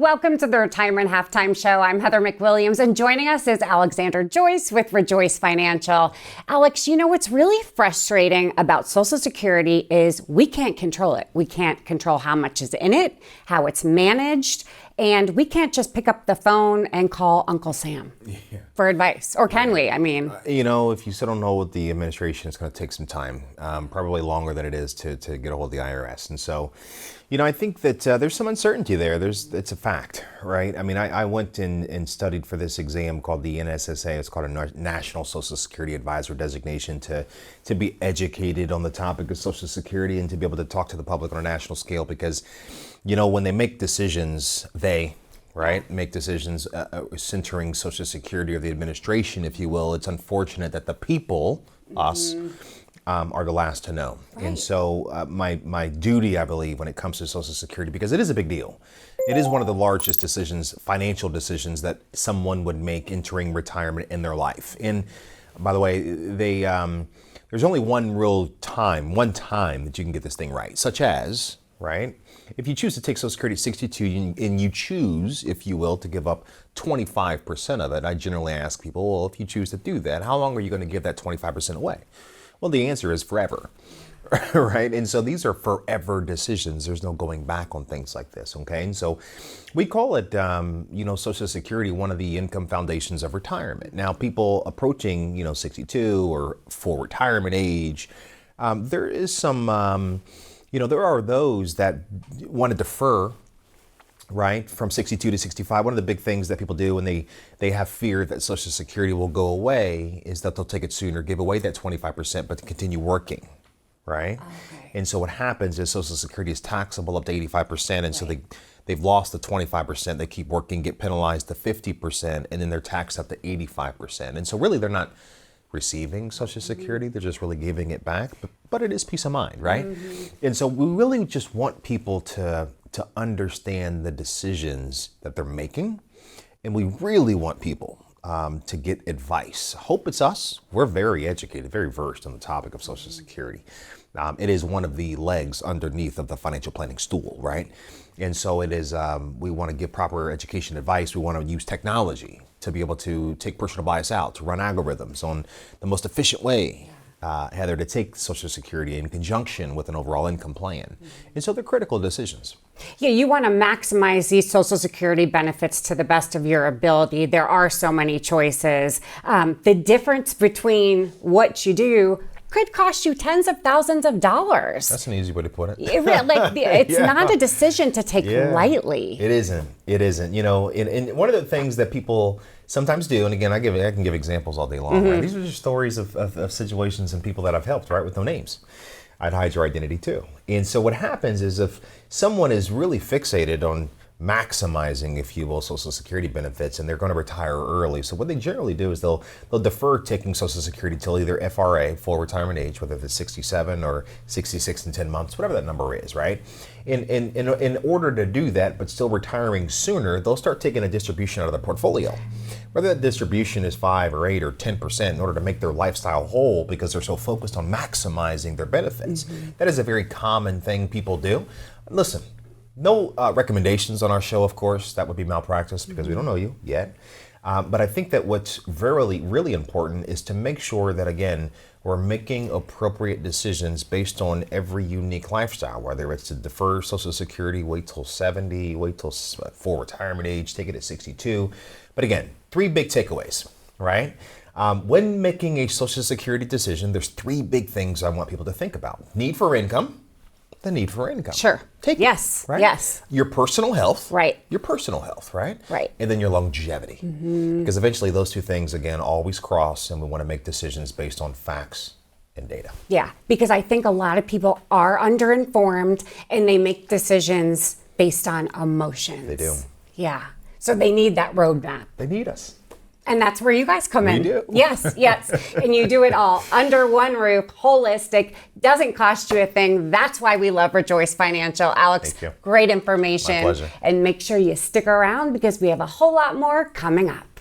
Welcome to the Retirement Halftime Show. I'm Heather McWilliams, and joining us is Alexander Joyce with ReJoyce Financial. Alex, you know what's really frustrating about Social Security is we can't control it. We can't control how much is in it, how it's managed, and we can't just pick up the phone and call Uncle Sam for advice. Or can we? I mean, if you still don't know what the administration, it's going to take some time, probably longer than it is to get a hold of the IRS. And so, I think that there's some uncertainty there. It's a fact, right? I mean, I went and studied for this exam called the NSSA. It's called a National Social Security Advisor designation to be educated on the topic of Social Security and to be able to talk to the public on a national scale because, when they make decisions, make decisions centering Social Security or the administration, if you will, it's unfortunate that the people, us, are the last to know. Right. And so my duty, I believe, when it comes to Social Security, because it is a big deal. It is one of the largest decisions, financial decisions that someone would make entering retirement in their life. And by the way, there's only one time that you can get this thing right, such as, right? If you choose to take Social Security at 62 and you choose, if you will, to give up 25% of it, I generally ask people, well, if you choose to do that, how long are you going to give that 25% away? Well, the answer is forever, right? And so these are forever decisions. There's no going back on things like this, okay? And so we call it, Social Security, one of the income foundations of retirement. Now, people approaching, 62 or full retirement age, there is some, there are those that want to defer, right, from 62 to 65. One of the big things that people do when they have fear that Social Security will go away is that they'll take it sooner, give away that 25%, but to continue working, right? Okay. And so what happens is Social Security is taxable up to 85%, and so they've lost the 25%. They keep working, get penalized to 50%, and then they're taxed up to 85%. And so really they're not receiving Social Security, they're just really giving it back, but it is peace of mind, right? Mm-hmm. And so we really just want people to understand the decisions that they're making, and we really want people to get advice. Hope it's us. We're very educated, very versed on the topic of Social Security. It is one of the legs underneath of the financial planning stool, right? And so it is, we want to give proper education advice. We want to use technology to be able to take personal bias out, to run algorithms on the most efficient way, Heather, to take Social Security in conjunction with an overall income plan. And so they're critical decisions. Yeah, you want to maximize these Social Security benefits to the best of your ability. There are so many choices. The difference between what you do could cost you tens of thousands of dollars. That's an easy way to put it. It's not a decision to take lightly. It isn't. And one of the things that people sometimes do, and again, I can give examples all day long, right? These are just stories of situations and people that I've helped, right, with no names. I'd hide your identity too. And so what happens is if someone is really fixated on maximizing, if you will, Social Security benefits, and they're going to retire early. So what they generally do is they'll defer taking Social Security till either FRA, full retirement age, whether it's 67 or 66 and 10 months, whatever that number is, right? In order to do that, but still retiring sooner, they'll start taking a distribution out of their portfolio. Whether that distribution is 5 or 8 or 10% in order to make their lifestyle whole because they're so focused on maximizing their benefits. That is a very common thing people do. Listen, no recommendations on our show, of course. That would be malpractice because we don't know you yet. But I think that what's really important is to make sure that, again, we're making appropriate decisions based on every unique lifestyle, whether it's to defer Social Security, wait till 70, wait till full retirement age, take it at 62. But again, 3 big takeaways, right? When making a Social Security decision, there's 3 big things I want people to think about. Need for income. The need for income. Sure. Yes. Right? Yes. Your personal health. Right. Your personal health, right? Right. And then your longevity. Because eventually those 2 things, again, always cross, and we want to make decisions based on facts and data. Yeah, because I think a lot of people are underinformed and they make decisions based on emotions. They do. Yeah. So they need that roadmap. They need us. And that's where you guys come in. We do. Yes. And you do it all under one roof, holistic, doesn't cost you a thing. That's why we love ReJoyce Financial. Alex, thank you. Great information. My pleasure. And make sure you stick around because we have a whole lot more coming up.